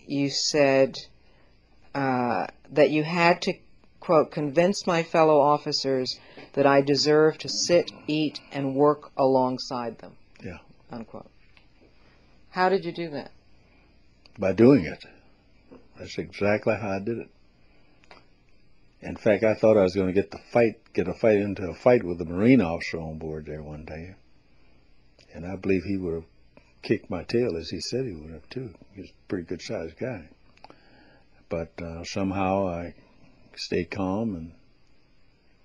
you said that you had to, quote, convince my fellow officers that I deserve to sit, eat, and work alongside them. Yeah. Unquote. How did you do that? By doing it. That's exactly how I did it. In fact, I thought I was going to get into a fight with a Marine officer on board there one day. And I believe he would have kicked my tail as he said he would have too. He was a pretty good sized guy. But somehow I stayed calm and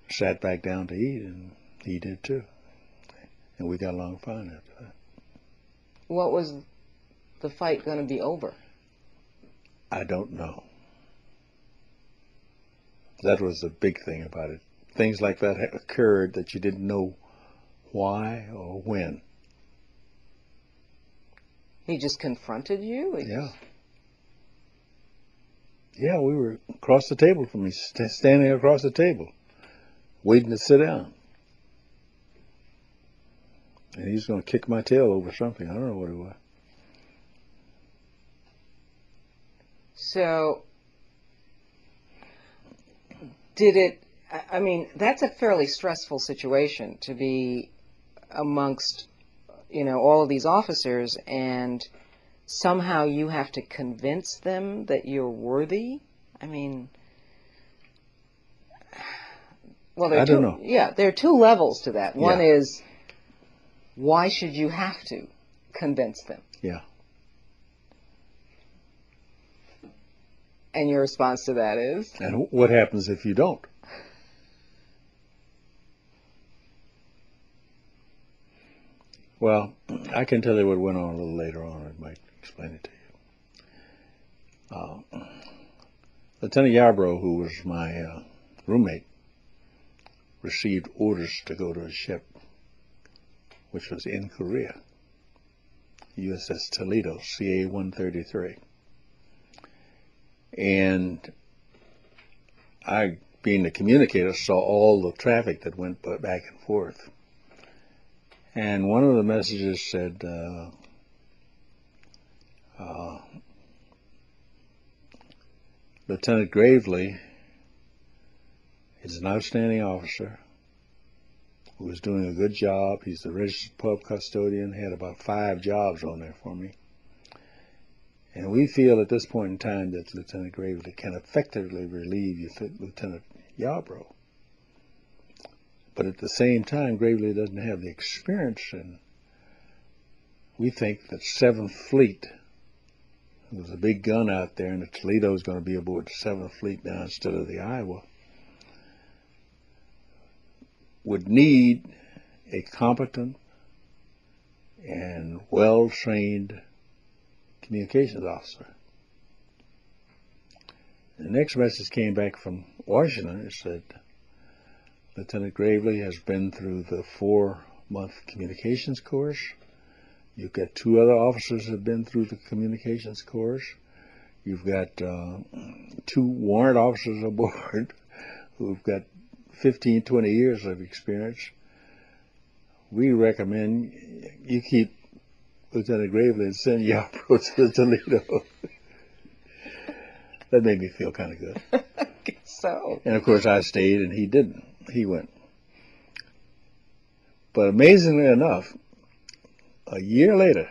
sat back down to eat, and he did too. And we got along fine after that. What was the fight going to be over? I don't know. That was the big thing about it. Things like that occurred that you didn't know why or when. He just confronted you? Yeah. Yeah, we were across the table from me, standing across the table, waiting to sit down. And he's going to kick my tail over something. I don't know what it was. So, did it, I mean, that's a fairly stressful situation to be amongst, you know, all of these officers, and somehow you have to convince them that you're worthy? I mean, well, I don't know. Yeah, there are two levels to that. One Yeah. is, why should you have to convince them? Yeah. And your response to that is? And what happens if you don't? Well, I can tell you what went on a little later on. I might explain it to you. Lieutenant Yarbrough, who was my roommate, received orders to go to a ship which was in Korea, USS Toledo, CA-133. And I, being the communicator, saw all the traffic that went back and forth. And one of the messages said, Lieutenant Gravely is an outstanding officer who is doing a good job. He's the registered pub custodian, had about 5 jobs on there for me. And we feel at this point in time that Lieutenant Gravely can effectively relieve Lieutenant Yarbrough. But at the same time, Gravely doesn't have the experience, and we think that 7th Fleet, there's a big gun out there, and the Toledo is going to be aboard the 7th Fleet now instead of the Iowa, would need a competent and well-trained communications officer. The next message came back from Washington. It said, Lieutenant Gravely has been through the 4-month communications course. You've got 2 other officers that have been through the communications course. You've got 2 warrant officers aboard who've got 15, 20 years of experience. We recommend you keep Lieutenant Gravely and send Yarbrough to the Toledo. That made me feel kind of good. I guess so. And of course I stayed and he didn't. He went. But amazingly enough, a year later,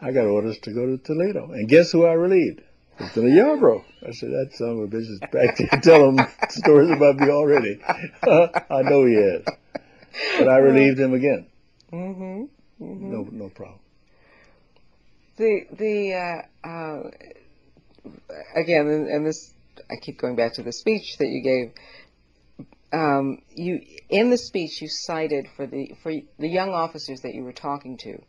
I got orders to go to Toledo. And guess who I relieved? Lieutenant Yarbrough. I said, that son of a bitch is back there telling stories about me already. I know he has. But I relieved him again. Mm-hmm. Mm-hmm. No problem. Again, and this, I keep going back to the speech that you gave. In the speech you cited for the young officers that you were talking to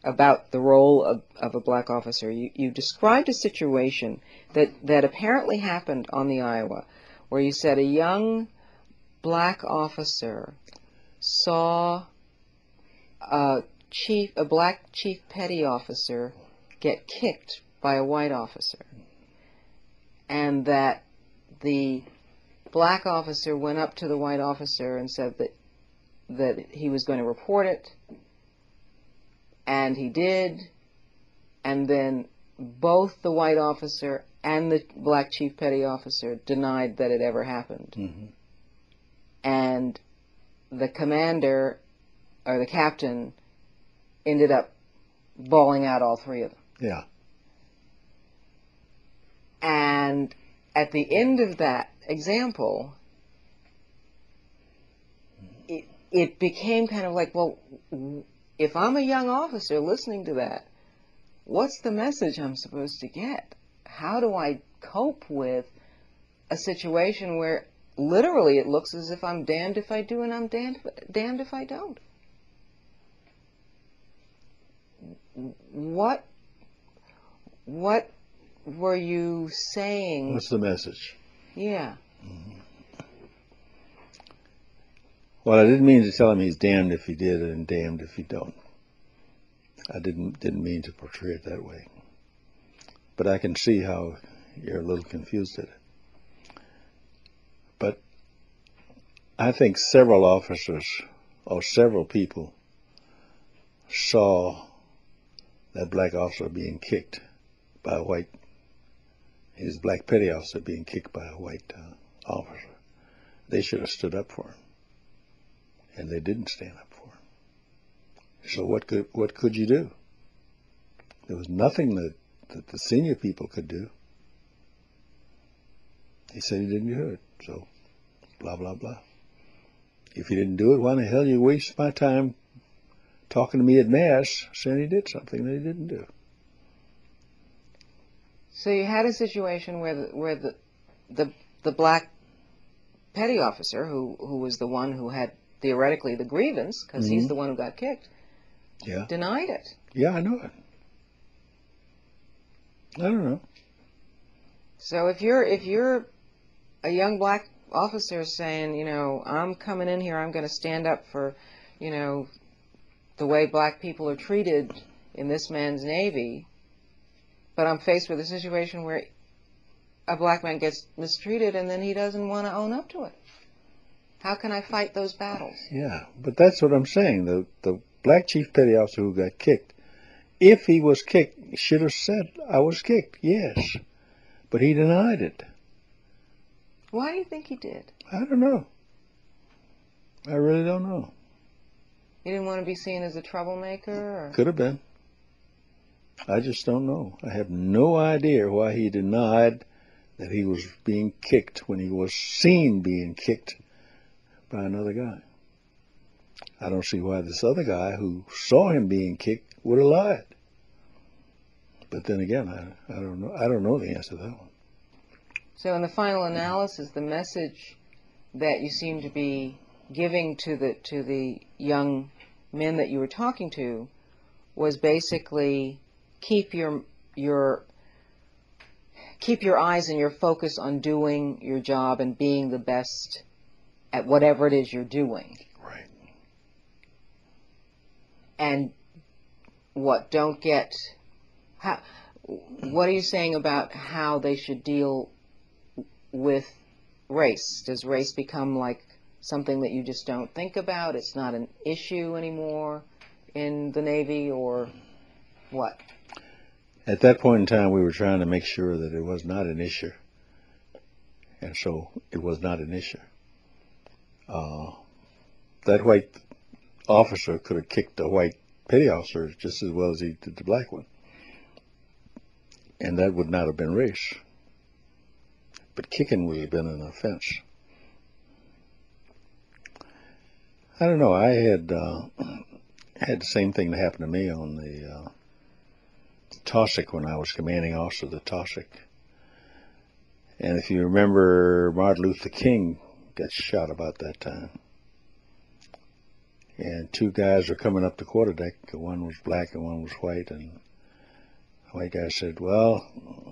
about the role of a black officer, you described a situation that apparently happened on the Iowa, where you said a young black officer saw a black chief petty officer get kicked by a white officer, and that the black officer went up to the white officer and said that he was going to report it, and he did, and then both the white officer and the black chief petty officer denied that it ever happened. Mm-hmm. And the commander, or the captain, ended up bawling out all three of them. Yeah. And at the end of that example, it became kind of like, well, if I'm a young officer listening to that, what's the message I'm supposed to get? How do I cope with a situation where literally it looks as if I'm damned if I do and I'm damned if I don't? What were you saying? What's the message? Yeah. Mm-hmm. Well, I didn't mean to tell him he's damned if he did and damned if he don't. I didn't mean to portray it that way. But I can see how you're a little confused at it. But I think several officers or several people saw that black officer being kicked by a white, his black petty officer being kicked by a white officer. They should have stood up for him. And they didn't stand up for him. So what could you do? There was nothing that the senior people could do. He said he didn't do it, so blah, blah, blah. If he didn't do it, why the hell you waste my time talking to me at Mass saying he did something that he didn't do? So you had a situation where the black petty officer, who was the one who had theoretically the grievance, because Mm-hmm. he's the one who got kicked, Yeah. denied it. Yeah, I know it. I don't know. So if you're a young black officer saying, you know, I'm coming in here, I'm going to stand up for, you know, the way black people are treated in this man's Navy, but I'm faced with a situation where a black man gets mistreated and then he doesn't want to own up to it. How can I fight those battles? Yeah, but that's what I'm saying. The black chief petty officer who got kicked, if he was kicked, he should have said, I was kicked, yes. But he denied it. Why do you think he did? I don't know. I really don't know. He didn't want to be seen as a troublemaker? Or? Could have been. I just don't know. I have no idea why he denied that he was being kicked when he was seen being kicked by another guy. I don't see why this other guy who saw him being kicked would have lied. But then again, I don't know. I don't know the answer to that one. So in the final analysis, the message that you seem to be giving to the young men that you were talking to was basically keep your eyes and your focus on doing your job and being the best at whatever it is you're doing. Right. And what are you saying about how they should deal with race? Does race become like something that you just don't think about? It's not an issue anymore in the Navy, or what? At that point in time, we were trying to make sure that it was not an issue. And so it was not an issue. That white officer could have kicked the white petty officer just as well as he did the black one. And that would not have been race. But kicking would have been an offense. I don't know. I had the same thing that happened to me on the Taussig when I was commanding officer of the Taussig. And if you remember, Martin Luther King got shot about that time. And two guys were coming up the quarterdeck. One was black and one was white. And the white guy said, well,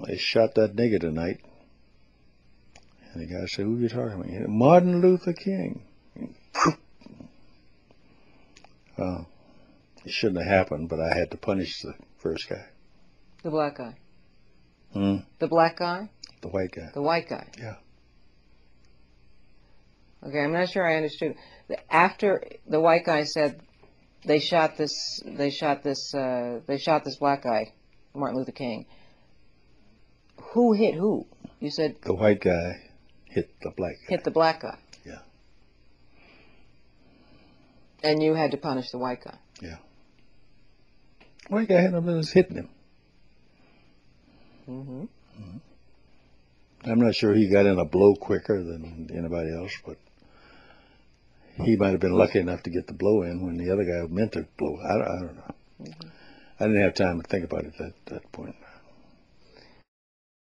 they shot that nigger tonight. And the guy said, who are you talking about? He said, Martin Luther King. Well, it shouldn't have happened, but I had to punish the first guy. The black guy? Hmm? The black guy? The white guy. The white guy? Yeah. Okay, I'm not sure I understood. After the white guy said they shot this black guy, Martin Luther King, Who hit who? You said The white guy hit the black guy. hit the black guy. Yeah. And you had to punish the white guy. Yeah. White guy had no business hitting him. Mm-hmm. I'm not sure he got in a blow quicker than anybody else, but he might have been lucky enough to get the blow in when the other guy meant to blow. I don't know. I didn't have time to think about it at that point.